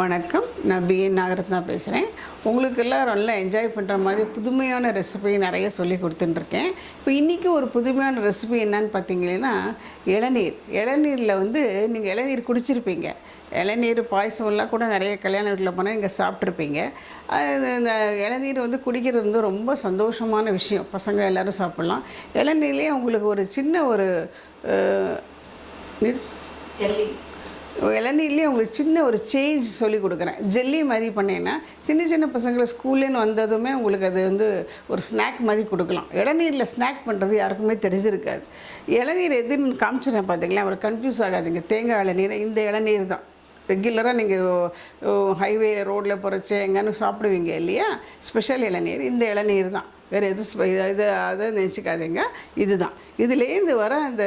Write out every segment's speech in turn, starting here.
வணக்கம். நான் பிஎன் நாகரத்னா பேசுகிறேன். உங்களுக்கு எல்லாம் நல்லா என்ஜாய் பண்ணுற மாதிரி புதுமையான ரெசிபி நிறைய சொல்லி கொடுத்துட்டுருக்கேன். இப்போ இன்றைக்கி ஒரு புதுமையான ரெசிபி என்னன்னு பார்த்தீங்கன்னா, இளநீர். இளநீரில் நீங்கள் இளநீர் குடிச்சிருப்பீங்க. இளநீர் பாயசம்லாம் கூட நிறைய கல்யாண வீட்டில் போனால் நீங்கள் சாப்பிட்ருப்பீங்க. அது இந்த இளநீர் குடிக்கிறது ரொம்ப சந்தோஷமான விஷயம். பசங்க எல்லோரும் சாப்பிட்லாம். இளநீர்லேயே உங்களுக்கு ஒரு சின்ன ஒரு ஜெல்லி இளநீர்லேயே உங்களுக்கு சின்ன ஒரு சேஞ்ச் சொல்லி கொடுக்குறேன். ஜெல்லி மாதிரி பண்ணேன்னா சின்ன சின்ன பசங்களை ஸ்கூல்லேன்னு வந்ததுமே உங்களுக்கு அது ஒரு ஸ்நாக் மாதிரி கொடுக்கலாம். இளநீரில் ஸ்நாக் பண்ணுறது யாருக்குமே தெரிஞ்சிருக்காது. இளநீர் எதுன்னு காமிச்சிடறேன் பார்த்தீங்களா, அவர் கன்ஃபியூஸ் ஆகாதீங்க. தேங்காய் இளநீர் இந்த இளநீர் தான் ரெகுலராக நீங்கள் ஹைவே ரோட்டில் போகிறச்ச எங்கேன்னு சாப்பிடுவீங்க இல்லையா, ஸ்பெஷல் இளநீர் இந்த இளநீர் தான். வேறு அதை நினச்சிக்காதீங்க. இதுதான் இதுலேருந்து வர அந்த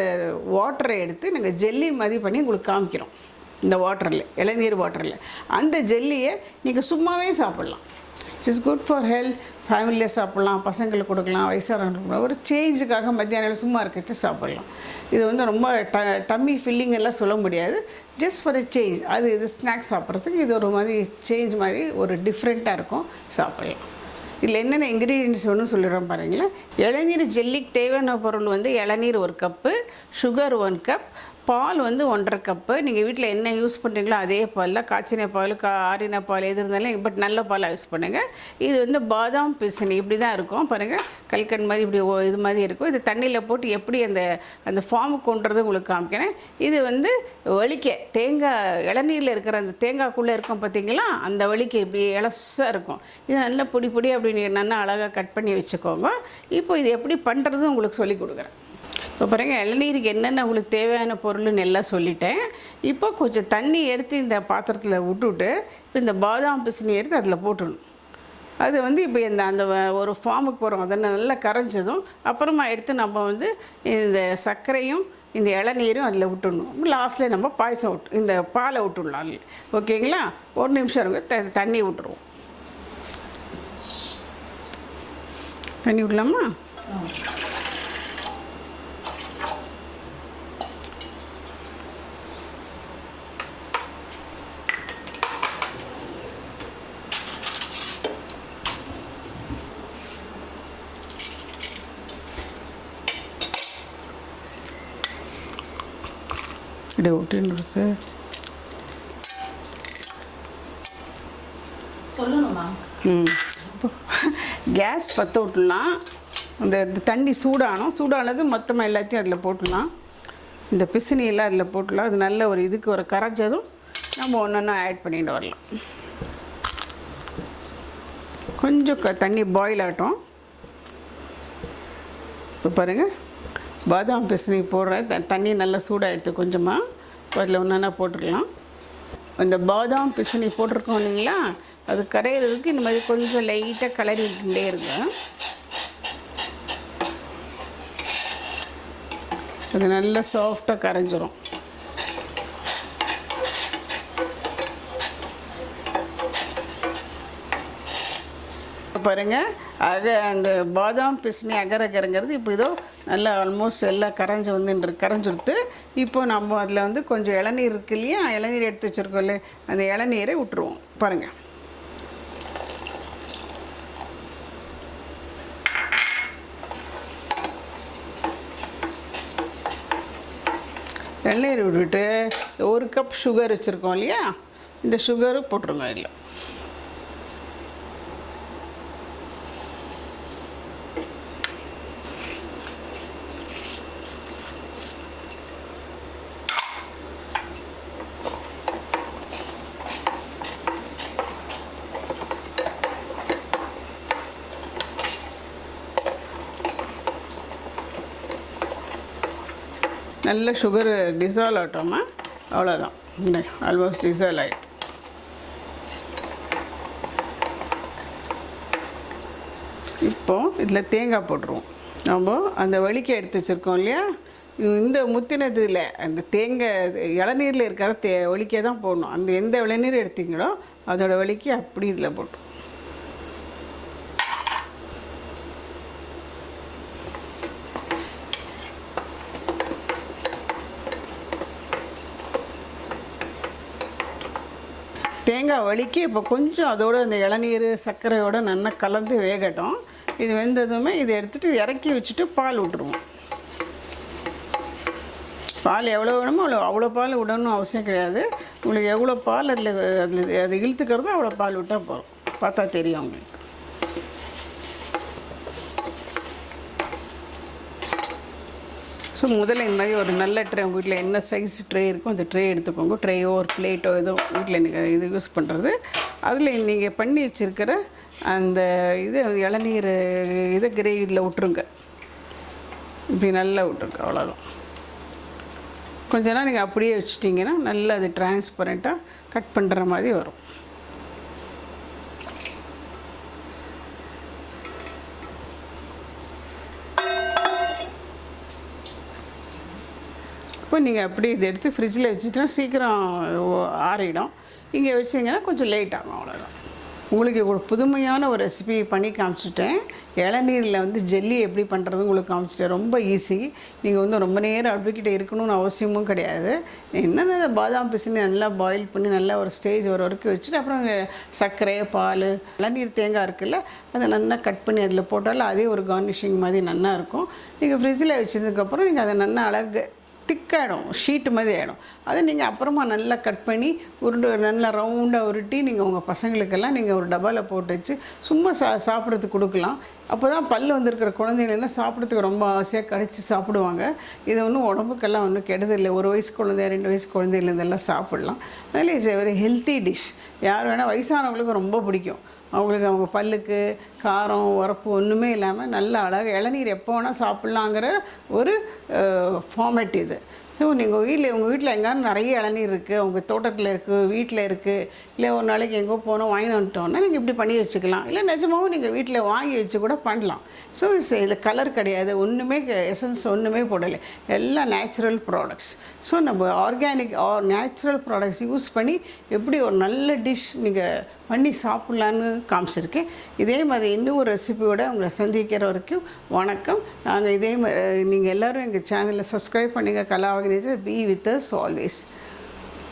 வாட்டரை எடுத்து நாங்கள் ஜெல்லி மாதிரி பண்ணி உங்களுக்கு காமிக்கிறோம். இந்த வாட்டரில் இளநீர் வாட்டரில் அந்த ஜெல்லியை நீங்கள் சும்மாவே சாப்பிட்லாம். It is good for health. ஃபேமிலியாக சாப்பிட்லாம், பசங்களுக்கு கொடுக்கலாம், வயசானவங்களுக்கு கொடுக்கலாம். ஒரு சேஞ்சுக்காக மத்தியானம் சும்மா இருக்கச்சு சாப்பிட்லாம். இது ரொம்ப டம்மி ஃபில்லிங் எல்லாம் சொல்ல முடியாது. Just for a change. இது ஸ்நாக்ஸ் சாப்பிட்றதுக்கு இது ஒரு மாதிரி சேஞ்ச் மாதிரி ஒரு டிஃப்ரெண்ட்டாக இருக்கும், சாப்பிட்லாம். இதில் என்னென்ன இன்க்ரீடியன்ட்ஸ் ஒன்று சொல்லிடுறோம் பாருங்களேன். இளநீர் ஜெல்லிக்கு தேவையான பொருள் இளநீர் 1 கப்பு, சுகர் 1 கப், பால் 1.5 கப்பு. நீங்கள் வீட்டில் என்ன யூஸ் பண்ணுறீங்களோ அதே பாலில் காய்ச்சின பால் ஆறின பால் எது இருந்தாலும் பட் நல்ல பாலாக யூஸ் பண்ணுங்கள். இது பாதாம் பிசினி இப்படி தான் இருக்கும் பாருங்கள். கல்கண்ட் மாதிரி இப்படி இது மாதிரி இருக்கும். இது தண்ணியில் போட்டு எப்படி அந்த ஃபார்முக்கு கொண்டுறது உங்களுக்கு காமிக்கிறேன். இது வலிக்க தேங்காய் இளநீரில் இருக்கிற அந்த தேங்காய்க்குள்ளே இருக்கும் பார்த்தீங்களா, அந்த வலிக்க இப்படி இலசாக இருக்கும். இது நல்லா பொடி பொடி அப்படி நீங்கள் நல்லா அழகாக கட் பண்ணி வச்சுக்கோங்க. இப்போ இது எப்படி பண்ணுறது உங்களுக்கு சொல்லி கொடுக்குறேன். இப்போ பாருங்கள், இளநீருக்கு என்னென்ன உங்களுக்கு தேவையான பொருள்னு எல்லாம் சொல்லிட்டேன். இப்போ கொஞ்சம் தண்ணி எடுத்து இந்த பாத்திரத்தில் விட்டுவிட்டு இப்போ இந்த பாதாம் பிசினி எடுத்து அதில் போட்டுடணும். அது இப்போ அந்த ஒரு ஃபார்முக்கு வரும். அதை நல்லா கரைஞ்சதும் அப்புறமா எடுத்து நம்ம இந்த சர்க்கரையும் இந்த இளநீரும் அதில் விட்டுடணும். லாஸ்ட்டில் நம்ம பாயசம் இந்த பாலை விட்டுடலாம். ஓகேங்களா? ஒரு நிமிஷம் இருங்க, தண்ணி விட்டுருவோம். தண்ணி விடலாமா? இப்படி விட்டுன்றது சொல்லணுமா? இப்போ கேஸ் பற்ற விட்டுலாம். அந்த தண்ணி சூடானது மொத்தமாக எல்லாத்தையும் அதில் போட்டுடலாம். இந்த பிசினியெல்லாம் அதில் போட்டுடலாம். அது நல்ல ஒரு இதுக்கு ஒரு கரைஞ்சதும் நம்ம ஒன்றா ஆட் பண்ணிட்டு வரலாம். கொஞ்சம் தண்ணி பாயில் ஆகட்டும். இப்போ பாருங்கள், பாதாம் பிசினி போடுற தண்ணி நல்லா சூடாகிடுது. கொஞ்சமாக அதில் ஒன்றா போட்டுடலாம். இந்த பாதாம் பிசினி போட்டிருக்கோம் இல்லைங்களா, அது கரையிறதுக்கு இந்த மாதிரி கொஞ்சம் லைட்டாக கிளறிக்கிட்டே இருங்க. அது நல்லா சாஃப்டாக கரைஞ்சிரும். பாருங்கள், அந்த பாதாம் பிசினி அகரகரங்கிறது இப்போ இதோ நல்லா ஆல்மோஸ்ட் எல்லாம் கரைஞ்சிடுத்து. இப்போ நம்ம அதில் கொஞ்சம் இளநீர் இருக்கு இல்லையா, இளநீர் எடுத்து வச்சுருக்கோம் இல்லையா, அந்த இளநீரை விட்டுருவோம். பாருங்கள், இளநீர் விட்டுட்டு 1 கப் சுகர் வச்சுருக்கோம் இல்லையா, இந்த சுகரு போட்டுருங்க. இல்லை நல்ல சுகர் டிசால்வ் ஆகிட்டோமா, அவ்வளோதான். ஆல்மோஸ்ட் டிசால்வ் ஆகிடுது. இப்போது இதில் தேங்காய் போட்டுருவோம். நம்ம அந்த வலிக்க எடுத்து வச்சுருக்கோம் இல்லையா, இந்த முத்தினதில் அந்த தேங்காய் இளநீரில் இருக்கிற வலிக்க தான் போடணும். அந்த எந்த இளநீர் எடுத்தீங்களோ அதோட வலிக்க அப்படி இதில் போட்டோம். தேங்காய் வலிக்கு இப்போ கொஞ்சம் அதோட அந்த இளநீர் சர்க்கரையோடு நல்லா கலந்து வேகட்டும். இது வெந்ததுமே இதை எடுத்துகிட்டு இறக்கி வச்சுட்டு பால் விட்டுருவோம். பால் எவ்வளோ வேணுமோ அவ்வளோ பால் விடணும் அவசியம் கிடையாது. உங்களுக்கு எவ்வளோ பால் அது இழுத்துக்கிறதோ அவ்வளோ பால் விட்டால் போதும். பார்த்தா தெரியும் உங்களுக்கு. ஸோ முதல்ல இந்த மாதிரி ஒரு நல்ல ட்ரே, உங்கள் வீட்டில் என்ன சைஸ் ட்ரே இருக்கோ அந்த ட்ரே எடுத்துக்கோங்க. ட்ரேயோ ஒரு பிளேட்டோ ஏதோ வீட்டில் நீங்கள் இது யூஸ் பண்ணுறது. அதில் நீங்கள் பண்ணி வச்சுருக்கிற அந்த இது இளநீர் இதை கிரேவியில் விட்டுருங்க. இப்படி நல்லா விட்டுருங்க. அவ்வளோதான். கொஞ்ச நேரம் நீங்கள் அப்படியே வச்சுட்டிங்கன்னா நல்லா அது டிரான்ஸ்பரண்ட்டாக கட் பண்ணுற மாதிரி வரும். இப்போ நீங்கள் அப்படியே இதை எடுத்து ஃப்ரிட்ஜில் வச்சுட்டோன்னா சீக்கிரம் ஆறிடும். இங்கே வச்சிங்கன்னா கொஞ்சம் லேட் ஆகும். அவ்வளோதான். உங்களுக்கு ஒரு புதுமையான ஒரு ரெசிபி பண்ணி காமிச்சிட்டேன். இளநீரில் வந்து ஜெல்லி எப்படி பண்ணுறது உங்களுக்கு காமிச்சிட்டேன். ரொம்ப ஈஸி. நீங்கள் வந்து ரொம்ப நேரம் அடுப்புக்கிட்ட இருக்கணும்னு அவசியமும் கிடையாது. என்னென்ன பாதாம் பிசினி நல்லா பாயில் பண்ணி நல்லா ஒரு ஸ்டேஜ் வர வரைக்கும் வச்சுட்டு அப்புறம் சர்க்கரை பால் இளநீர் தேங்காய் இருக்குல்ல அதை நல்லா கட் பண்ணி அதில் போட்டாலும் அதே ஒரு கார்னிஷிங் மாதிரி நல்லா இருக்கும். நீங்கள் ஃப்ரிட்ஜில் வச்சதுக்கப்புறம் நீங்கள் அதை நல்லா அழகு திக்காகிடும், ஷீட்டு மாதிரி ஆகிடும். அதை நீங்கள் அப்புறமா நல்லா கட் பண்ணி நல்லா ரவுண்டாக உருட்டி நீங்கள் உங்கள் பசங்களுக்கெல்லாம் நீங்கள் ஒரு டப்பாவில் போட்டு வச்சு சும்மா சாப்பிட்றதுக்கு கொடுக்கலாம். அப்போ தான் பல் வந்திருக்கிற குழந்தைங்களெல்லாம் சாப்பிட்றதுக்கு ரொம்ப ஆசையாக கடிச்சு சாப்பிடுவாங்க. இது ஒன்றும் உடம்புக்கெல்லாம் ஒன்றும் கெடுதல். 1 வயசு குழந்தை 2 வயசு குழந்தையிலேருந்தெல்லாம் சாப்பிட்லாம். அதில் இட்ஸ் வெரி ஹெல்த்தி டிஷ். யார் வேணால் வயசானவங்களுக்கு ரொம்ப பிடிக்கும். அவங்களுக்கு அவங்க பல்லுக்கு காரம் உரப்பு ஒன்றுமே இல்லாமல் நல்ல அழகாக இளநீர் எப்போ வேணால் சாப்பிட்லாங்கிற ஒரு ஃபார்மேட் இது. ஸோ நீங்கள் உங்கள் வீட்டில் எங்கேயாவது நிறைய இளநீர் இருக்குது, உங்கள் தோட்டத்தில் இருக்குது, வீட்டில் இருக்குது, இல்லை ஒரு நாளைக்கு எங்கோ போனோம் வாங்கி வந்துட்டோன்னா நீங்கள் இப்படி பண்ணி வச்சுக்கலாம். இல்லை நிஜமாகவும் நீங்கள் வீட்டில் வாங்கி வச்சு கூட பண்ணலாம். ஸோ இதில் கலர் கிடையாது, ஒன்றுமே எசன்ஸ் ஒன்றுமே போடலை, எல்லாம் நேச்சுரல் ப்ராடக்ட்ஸ். ஸோ நம்ம ஆர்கானிக் நேச்சுரல் ப்ராடக்ட்ஸ் யூஸ் பண்ணி எப்படி ஒரு நல்ல டிஷ் நீங்கள் பண்ணி சாப்பிட்லான்னு காமிச்சிருக்கேன். இதே மாதிரி இன்னும் ஒரு ரெசிபியோட உங்களை சந்திக்கிற வரைக்கும் வணக்கம். நாங்கள் இதே மாதிரி நீங்கள் எல்லோரும் எங்கள் சேனலில் சப்ஸ்கிரைப் பண்ணுங்கள். கலாவகினேஜர் பி வித் அஸ் ஆல்வேஸ்.